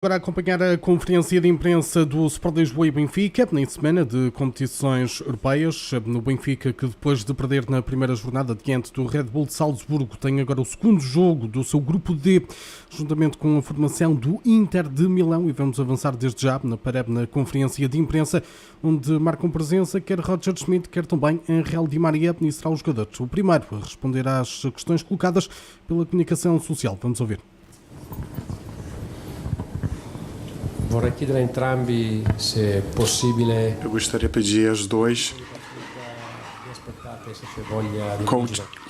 Agora a acompanhar a conferência de imprensa do Sport Lisboa e Benfica, em semana de competições europeias. No Benfica, que depois de perder na primeira jornada diante do Red Bull de Salzburgo, tem agora o segundo jogo do seu grupo D, juntamente com a formação do Inter de Milão. E vamos avançar desde já na conferência de imprensa, onde marcam presença quer Roger Schmidt, quer também Angel Di Maria, e será o jogador o primeiro a responder às questões colocadas pela comunicação social. Vamos ouvir. Vorrei chiedere a entrambi se è possibile. Eu gostaria de pedir aos dois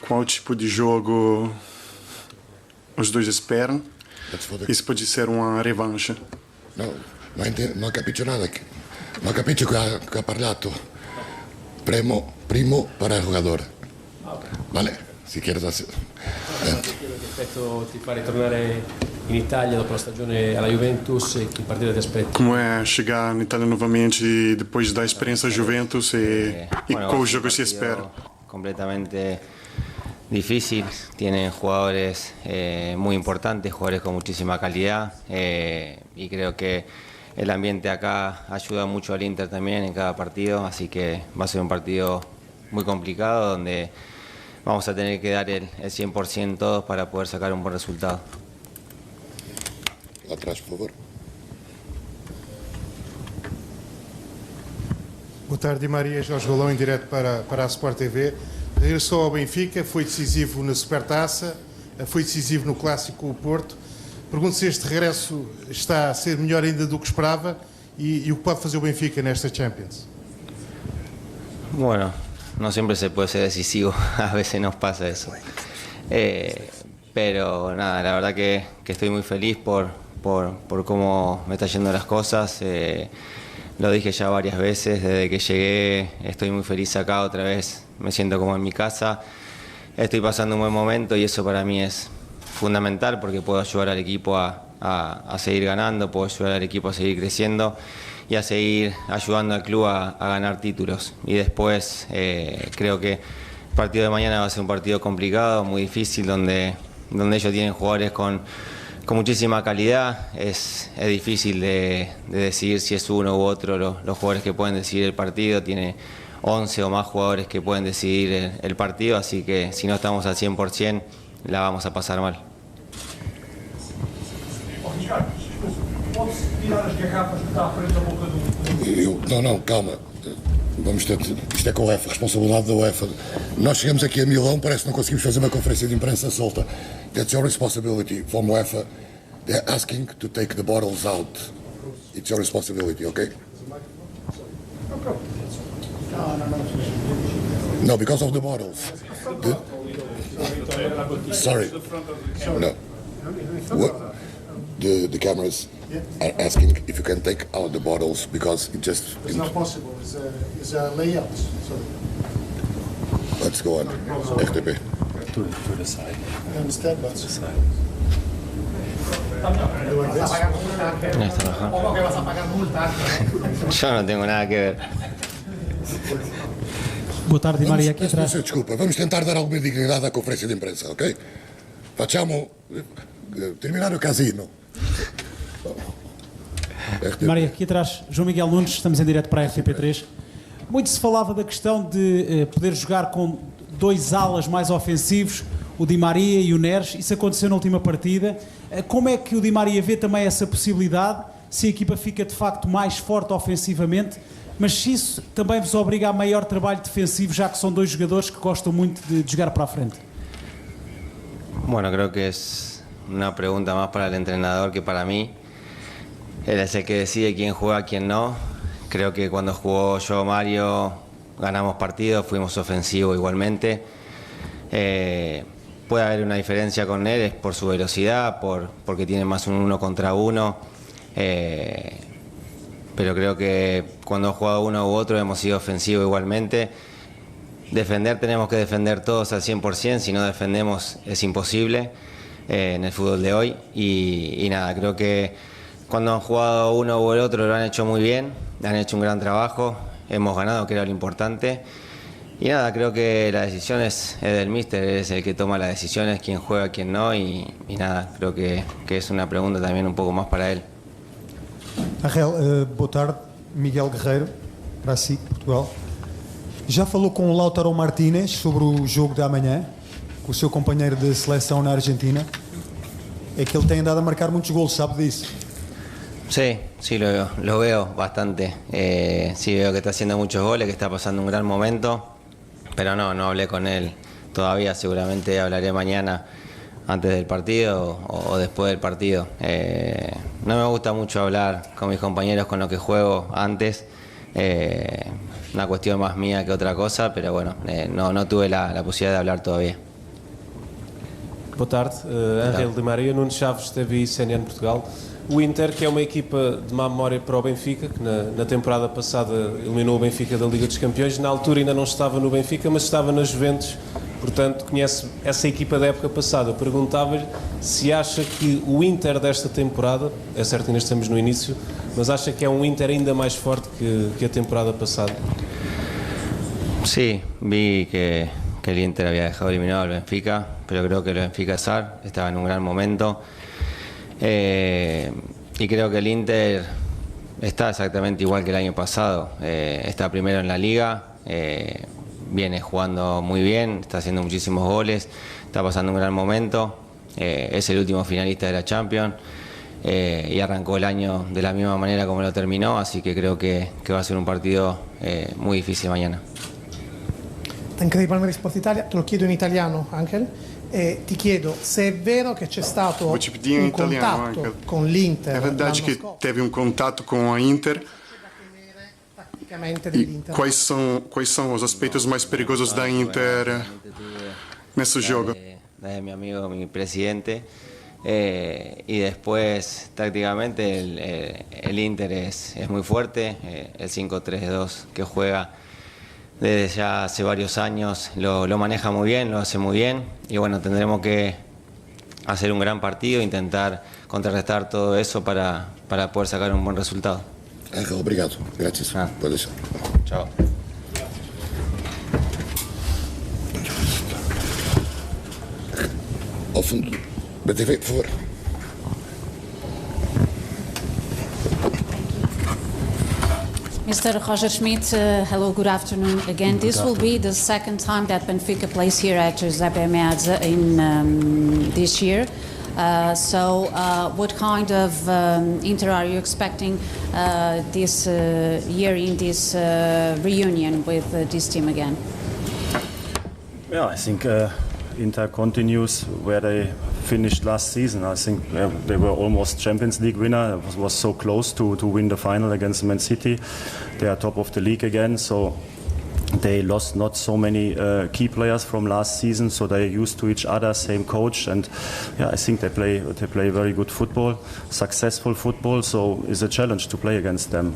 qual tipo de jogo os dois esperam. Isso pode ser uma revanche. Non ho capito nada. Non ho capito che ha parlato. Primo para il giocatore. Vale, si chiede da... Aspetto ti fa ritornare in Italia dopo la stagione alla Juventus e che partita ti aspetti? Como é chegar na Itália novamente depois da experiência Juventus e qual jogo se espera? Completamente difícil, tienen jugadores muy importantes, jugadores con muchísima calidad y creo que el ambiente acá ayuda mucho al Inter también en cada partido, así que va a ser un partido muy complicado donde vamos a tener que dar el 100% todos para poder sacar un buen resultado. Atrás, por favor. Boa tarde, Maria. Jorge Rolão, em direto para a Sport TV. Regressou ao Benfica, foi decisivo na Supertaça, foi decisivo no Clássico Porto. Pergunto se este regresso está a ser melhor ainda do que esperava e o que pode fazer o Benfica nesta Champions. Bueno, no siempre se puede ser decisivo, a veces nos pasa eso. Pero nada, la verdad que estoy muy feliz por cómo me están yendo las cosas. Lo dije ya varias veces, desde que llegué estoy muy feliz acá otra vez, me siento como en mi casa. Estoy pasando un buen momento y eso para mí es fundamental porque puedo ayudar al equipo a seguir ganando, puedo ayudar al equipo a seguir creciendo y a seguir ayudando al club a ganar títulos. Y después creo que el partido de mañana va a ser un partido complicado, muy difícil, donde ellos tienen jugadores con muchísima calidad. Es difícil de decidir si es uno u otro los jugadores que pueden decidir el partido. Tiene 11 o más jugadores que pueden decidir el partido, así que si no estamos al 100% la vamos a pasar mal. Não, calma. Vamos ter, isto é com a UEFA, responsabilidade da UEFA. Nós chegamos aqui a Milão, parece que não conseguimos fazer uma conferência de imprensa solta. That's your responsibility from UEFA. They're asking to take the bottles out. It's your responsibility, okay? No, because of the bottles. Sorry. No. What? The cameras are asking if you can take out the bottles because it just... It's not possible, it's a layout. Sorry. Let's go on. FTP. To the side. I understand, but... To the side. Yo no tengo nada que ver. Boa tarde, Maria. Aqui atrás. Desculpa, vamos tentar dar alguma dignidade à conferência de imprensa, ok? Facciamo terminar o casino. Maria, aqui atrás, João Miguel Nunes, estamos em direto para a FP3. Muito se falava da questão de poder jogar com dois alas mais ofensivos, o Di Maria e o Neres. Isso aconteceu na última partida. Como é que o Di Maria vê também essa possibilidade, se a equipa fica de facto mais forte ofensivamente, mas se isso também vos obriga a maior trabalho defensivo, já que são dois jogadores que gostam muito de jogar para a frente? Bueno, creo que es una pregunta más para el entrenador que para mí. Él es el que decide quién juega, quién no. Creo que cuando jugó yo Mario ganamos partidos, fuimos ofensivos igualmente. Puede haber una diferencia con él, es por su velocidad, porque tiene más un 1 contra 1. Pero creo que cuando ha jugado uno u otro hemos sido ofensivos igualmente. Defender tenemos que defender todos al 100%, si no defendemos es imposible en el fútbol de hoy. Y nada, creo que cuando han jugado uno u el otro lo han hecho muy bien, han hecho un gran trabajo, hemos ganado, que era lo importante. Y nada, creo que la decisión es del míster, es el que toma las decisiones, quién juega, quién no. Y nada, creo que es una pregunta también un poco más para él. Arrel, boa tarde. Miguel Guerreiro, para si, Portugal. Já falou com o Lautaro Martínez sobre o jogo de amanhã, com o seu companheiro de seleção na Argentina? É que ele tem andado a marcar muitos golos, sabe disso? Sí, lo veo bastante. Sí, veo que está haciendo muchos goles, que está pasando un gran momento, pero no hablé con él todavía, seguramente hablaré mañana antes del partido o después del partido. No me gusta mucho hablar con mis compañeros con los que juego antes, una cuestión más mía que otra cosa, pero bueno, no tuve la posibilidad de hablar todavía. Boa tarde, Angel Di Maria, Nuno Chaves, TV CNN Portugal. O Inter, que é uma equipa de má memória para o Benfica, que na temporada passada eliminou o Benfica da Liga dos Campeões, na altura ainda não estava no Benfica, mas estava na Juventus, portanto conhece essa equipa da época passada. Perguntava-lhe se acha que o Inter desta temporada, é certo que ainda estamos no início, mas acha que é um Inter ainda mais forte que a temporada passada? Sí, vi que el Inter había dejado eliminado al Benfica, pero creo que el Benfica estaba en un gran momento. Y creo que el Inter está exactamente igual que el año pasado. Está primero en la liga, viene jugando muy bien, está haciendo muchísimos goles, está pasando un gran momento. Es el último finalista de la Champions y arrancó el año de la misma manera como lo terminó, así que creo que va a ser un partido muy difícil mañana. Anche dei Palmeri Sport Italia, te lo chiedo in italiano, Angel. Ti chiedo se è vero che c'è stato un contatto con l'Inter. É verdade que teve um contato com a Inter. E quais são os aspectos mais perigosos da Inter nesse jogo? Mi amigo, mi presidente. Y después, tácticamente, el Inter es muy fuerte. El 5-3-2 que juega desde ya hace varios años lo maneja muy bien, lo hace muy bien. Y bueno, tendremos que hacer un gran partido, intentar contrarrestar todo eso para poder sacar un buen resultado. Ángel, obrigado. Gracias. Pode ser. Chao. Ao fundo. BTV, por favor. Mr. Roger Schmidt, hello, good afternoon again. This will be the second time that Benfica plays here at Giuseppe Meazza in this year. So what kind of Inter are you expecting this year in this reunion with this team again? Yeah, I think Inter continues where they finished last season. I think they were almost Champions League winner. It was so close to win the final against Man City. They are top of the league again, so they lost not so many key players from last season, so they're used to each other, same coach, and yeah, I think they play very good football, successful football, so it's a challenge to play against them.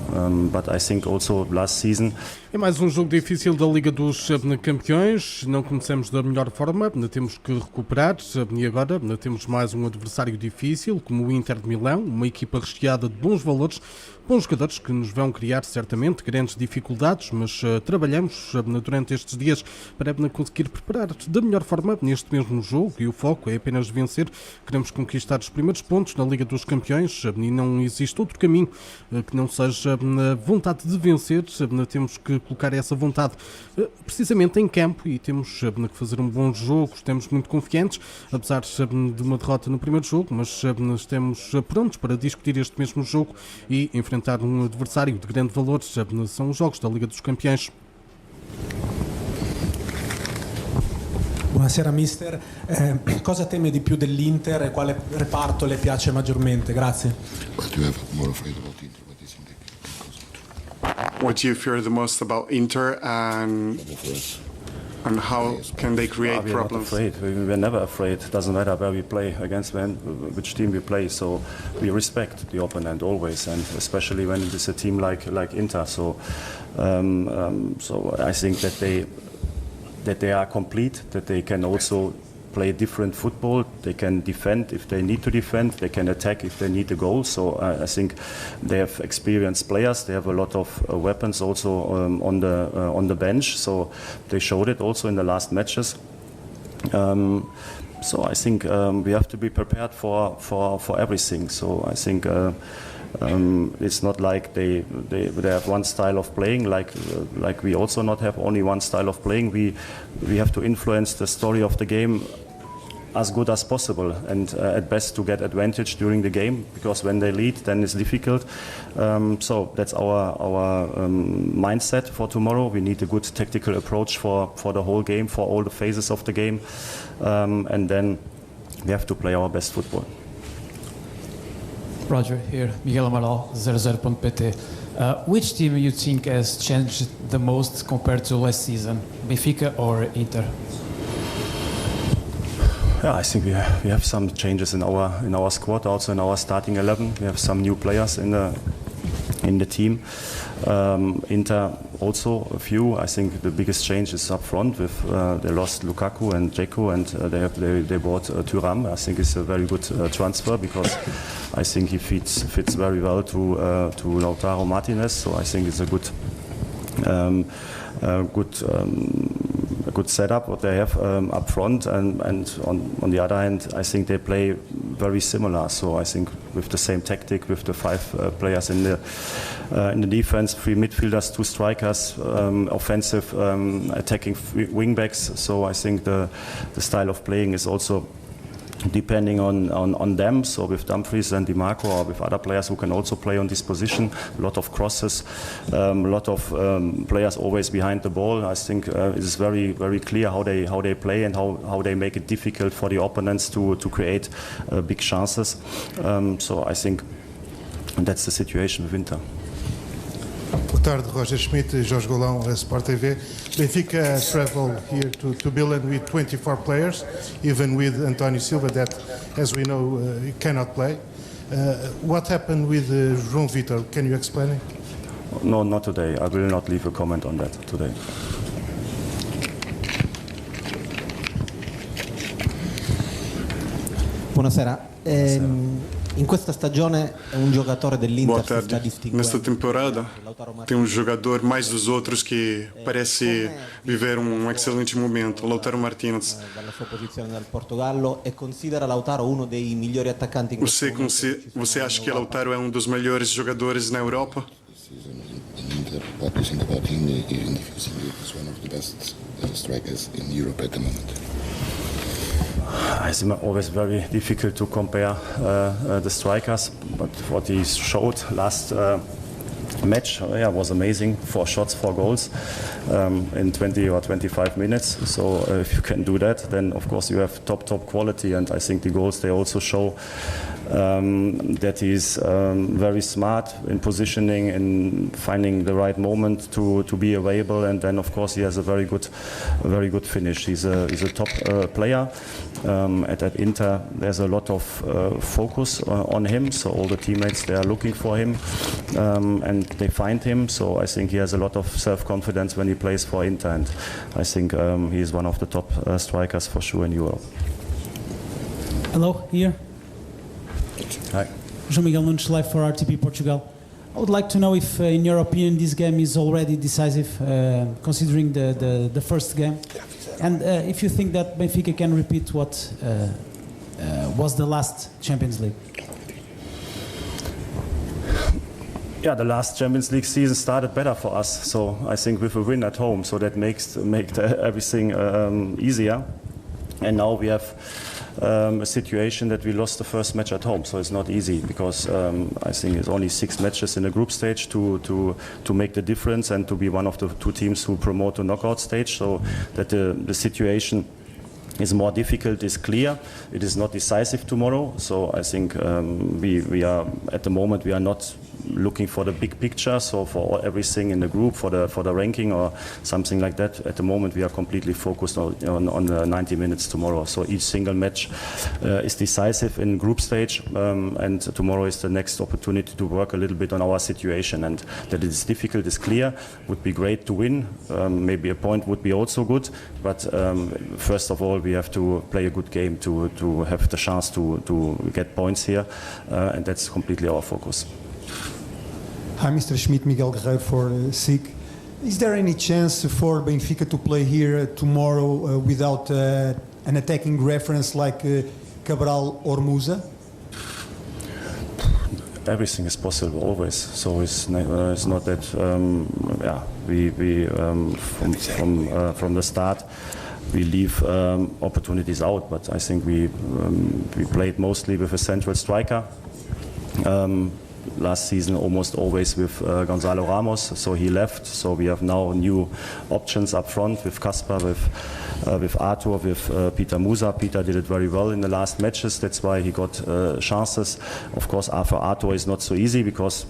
But I think also last season. É mais um jogo difícil da Liga dos Campeões. Não começamos da melhor forma, ainda temos que recuperar e agora ainda temos mais um adversário difícil, como o Inter de Milão, uma equipa recheada de bons valores, bons jogadores que nos vão criar certamente grandes dificuldades, mas trabalhamos durante estes dias para conseguir preparar da melhor forma neste mesmo jogo e o foco é apenas vencer. Queremos conquistar os primeiros pontos na Liga dos Campeões e não existe outro caminho que não seja a vontade de vencer. Temos que colocar essa vontade precisamente em campo e temos que fazer um bom jogo. Estamos muito confiantes, apesar de uma derrota no primeiro jogo, mas estamos prontos para discutir este mesmo jogo e enfrentar um adversário de grande valor. São os jogos da Liga dos Campeões. Buonasera mister, cosa teme di più dell'Inter e quale reparto le piace maggiormente? Grazie. What do you fear the most about Inter and how can they create problems? We're not afraid. We're never afraid. It doesn't matter where we play, against which team we play. So we respect the opponent always, and especially when it is a team like Inter. So I think that they are complete. That they can also play different football. They can defend if they need to defend. They can attack if they need a goal. So I think they have experienced players. They have a lot of weapons also on the bench. So they showed it also in the last matches. So I think we have to be prepared for everything. So I think It's not like they have one style of playing, like we also not have only one style of playing. We have to influence the story of the game as good as possible, and at best to get advantage during the game, because when they lead, then it's difficult. So that's our mindset for tomorrow. We need a good tactical approach for the whole game, for all the phases of the game, and then we have to play our best football. Roger, here, Miguel Amaral, 00.pt. Which team you think has changed the most compared to last season, Benfica or Inter? Yeah, I think we have some changes in our squad, also in our starting 11. We have some new players in the team. Inter also a few. I think the biggest change is up front. With they lost Lukaku and Dzeko, and they bought Thuram. I think it's a very good transfer, because I think he fits very well to Lautaro Martinez. So I think it's a good setup what they have up front, and on the other hand, I think they play very similar. So I think with the same tactic, with the 5 players in the defense, 3 midfielders, 2 strikers, offensive attacking wing backs. So I think the style of playing is also depending on them. So with Dumfries and Di Marco, or with other players who can also play on this position, a lot of crosses, a lot of players always behind the ball. I think it is very, very clear how they play, and how they make it difficult for the opponents to create big chances. So I think that's the situation with Inter. Boa tarde, Roger Schmidt, Jorge Golão, Sport TV. Benfica traveled here to Berlin with 24 players, even with António Silva, that, as we know, cannot play. What happened with João Vitor? Can you explain it? No, not today. I will not leave a comment on that today. Buonasera. In questa stagione è un giocatore dell'Inter che sta distinguendo. Nesta temporada tem jogador mais dos outros que parece viver excelente momento, Lautaro Martinez. Dalla sua posizione dal Portogallo, e considera Lautaro uno dei migliori attaccanti in questo momento. Você acha que Lautaro é dos melhores jogadores na Europa? What we think about him, even if you think he's one of the best strikers in Europe at the moment. It's always very difficult to compare the strikers, but what he showed last match was amazing. 4 shots, 4 goals in 20 or 25 minutes. So if you can do that, then of course you have top quality, and I think the goals, they also show that he's very smart in positioning, in finding the right moment to be available, and then of course he has a very good finish. He's a top player. At Inter, there's a lot of focus on him, so all the teammates, they are looking for him, and they find him. So I think he has a lot of self-confidence when he plays for Inter, and I think he is one of the top strikers for sure in Europe. Hello, here. Hi. João Miguel Nunes, live for RTP Portugal. I would like to know if, in your opinion, this game is already decisive, considering the first game, and if you think that Benfica can repeat what was the last Champions League. Yeah, the last Champions League season started better for us, so I think with a win at home, so that makes everything easier. And now we have a situation that we lost the first match at home, so it's not easy, because I think it's only 6 matches in the group stage to make the difference and to be one of the 2 teams who promote to knockout stage. So that the situation is more difficult is clear. It is not decisive tomorrow, so I think we are at the moment, we are not looking for the big picture, so for everything in the group, for the ranking or something like that. At the moment we are completely focused on the 90 minutes tomorrow, so each single match is decisive in group stage, and tomorrow is the next opportunity to work a little bit on our situation, and that it is difficult is clear. Would be great to win, maybe a point would be also good, but first of all we have to play a good game to have the chance to get points here, and that's completely our focus. Hi, Mr. Schmidt, Miguel Guerreiro for SIC. Is there any chance for Benfica to play here tomorrow without an attacking reference like Cabral or Musa? everything is possible always. So it's not that from the start we leave opportunities out. But I think we played mostly with a central striker. Last season almost always with Gonzalo Ramos, so he left. So we have now new options up front with Kasper, with Arthur, with Peter Musa. Peter did it very well in the last matches. That's why he got chances. Of course, for Arthur is not so easy because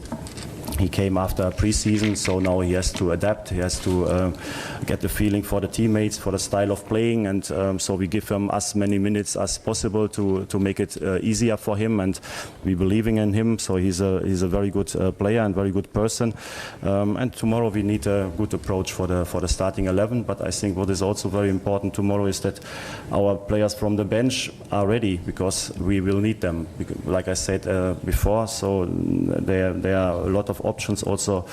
he came after pre-season, so now he has to adapt. He has to get the feeling for the teammates, for the style of playing, and so we give him as many minutes as possible to make it easier for him. And we believing in him, so he's a very good player and very good person. And tomorrow we need a good approach for the starting 11. But I think what is also very important tomorrow is that our players from the bench are ready, because we will need them. Like I said before, so there are a lot of options also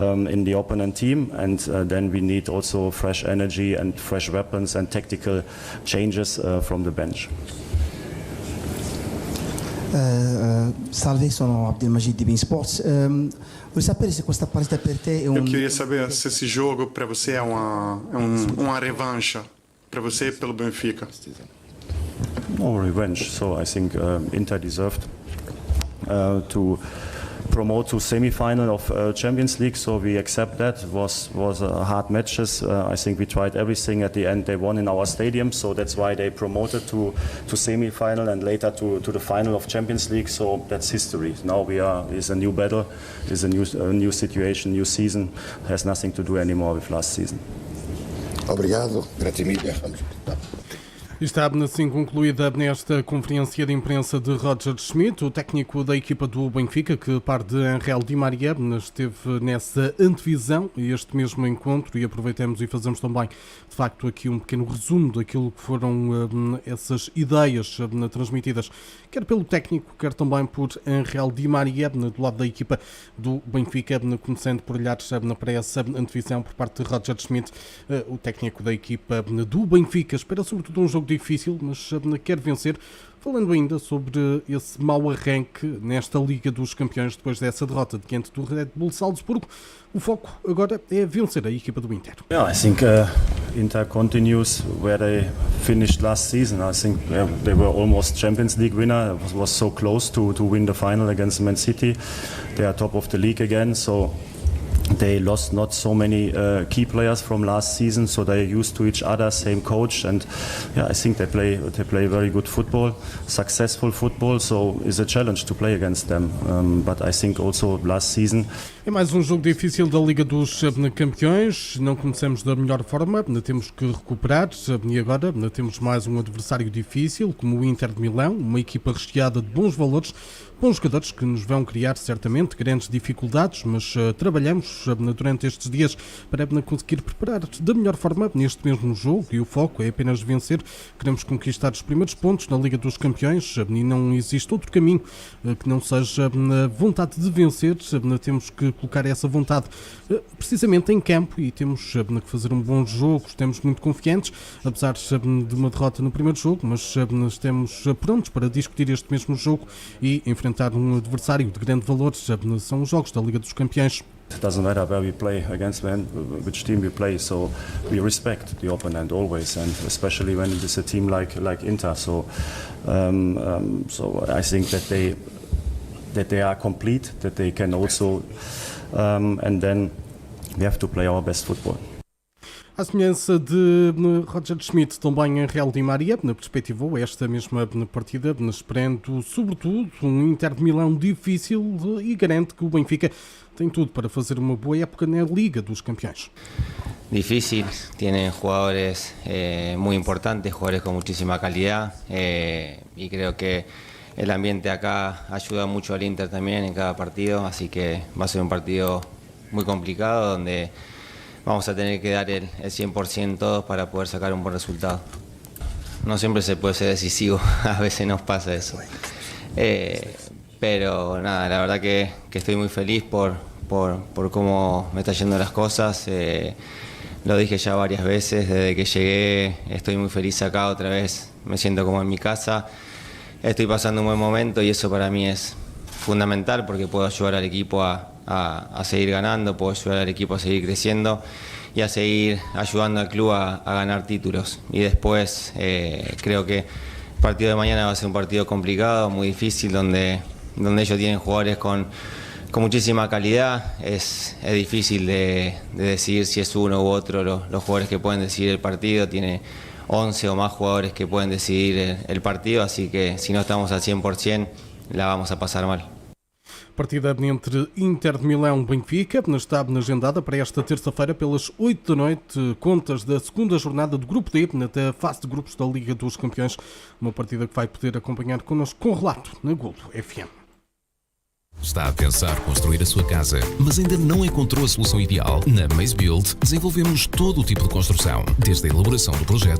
in the opponent team, and then we need also fresh energy and fresh weapons and tactical changes from the bench. Salve, sono Abdelmajid di Bein Sports. Voglio sapere se questa partita per te è Eu queria saber se esse jogo para você é uma revanche para você pelo Benfica. No revenge. So I think Inter deserved to promote to semi-final of Champions League, so we accept that. It was hard matches. I think we tried everything. At the end they won in our stadium, so that's why they promoted to semi-final and later to the final of Champions League. So that's history. Now is a new battle, is a new situation, new season. Has nothing to do anymore with last season. Obrigado, grazie mille. Está assim concluída nesta conferência de imprensa de Roger Schmidt, o técnico da equipa do Benfica, que, par de Angel Di Maria, esteve nessa antevisão e este mesmo encontro, e aproveitamos e fazemos também, de facto, aqui um pequeno resumo daquilo que foram essas ideias transmitidas, quer pelo técnico, quer também por Angel Di Maria, do lado da equipa do Benfica, começando por olhar para essa antevisão por parte de Roger Schmidt, o técnico da equipa do Benfica. Espera sobretudo um jogo difícil, mas quer vencer. Falando ainda sobre esse mau arranque nesta Liga dos Campeões depois dessa derrota diante do Red Bull Salzburgo, o foco agora é vencer a equipa do Inter. Yeah, I think Inter continues where they finished last season. I think they were almost Champions League winner. It was so close to win the final against Man City. They are top of the league again, so they lost not so many key players from last season, so they are used to each other, same coach, and yeah, I think they play very good football, successful football, so it's a challenge to play against them. But I think also last season. É mais um jogo difícil da Liga dos Campeões, não começamos da melhor forma, temos que recuperar, e agora temos mais um adversário difícil, como o Inter de Milão, uma equipa recheada de bons valores, bons jogadores que nos vão criar certamente grandes dificuldades, mas trabalhamos durante estes dias para conseguir preparar da melhor forma neste mesmo jogo, e o foco é apenas vencer. Queremos conquistar os primeiros pontos na Liga dos Campeões e não existe outro caminho que não seja a vontade de vencer. Temos que colocar essa vontade precisamente em campo e temos que fazer um bom jogo. Estamos muito confiantes, apesar de uma derrota no primeiro jogo, mas estamos prontos para discutir este mesmo jogo e enfrentar um adversário de grande valor. São os jogos da Liga dos Campeões. It doesn't matter where we play, against which team we play, so we respect the opponent always, and especially when it is a team like Inter. So I think that they are complete, that they can also, and then we have to play our best football. À semelhança de Roger Schmidt, também Angel Di Maria perspectivou esta mesma partida, esperando sobretudo um Inter de Milão difícil, e garante que o Benfica tem tudo para fazer uma boa época na Liga dos Campeões. Difícil, tienen jugadores muy importantes, jugadores con muchísima calidad, y creo que el ambiente acá ayuda mucho al Inter también en cada partido, así que va a ser un partido muy complicado donde vamos a tener que dar el 100% todos para poder sacar un buen resultado. No siempre se puede ser decisivo, a veces nos pasa eso. Pero nada, la verdad que estoy muy feliz por cómo me están yendo las cosas. Lo dije ya varias veces, desde que llegué estoy muy feliz acá otra vez, me siento como en mi casa. Estoy pasando un buen momento y eso para mí es fundamental porque puedo ayudar al equipo a seguir ganando, puedo ayudar al equipo a seguir creciendo y a seguir ayudando al club a ganar títulos. Y después creo que el partido de mañana va a ser un partido complicado, muy difícil, donde ellos tienen jugadores con muchísima calidad. Es difícil de decidir si es uno u otro los jugadores que pueden decidir el partido. Tiene 11 o más jugadores que pueden decidir el partido, así que si no estamos al 100% la vamos a pasar mal. Partida entre Inter de Milão e Benfica está agendada para esta terça-feira pelas 8 da noite, contas da segunda jornada do Grupo D, da fase de grupos da Liga dos Campeões. Uma partida que vai poder acompanhar connosco com relato na Golo FM. Está a pensar construir a sua casa, mas ainda não encontrou a solução ideal? Na Maze Build desenvolvemos todo o tipo de construção, desde a elaboração do projeto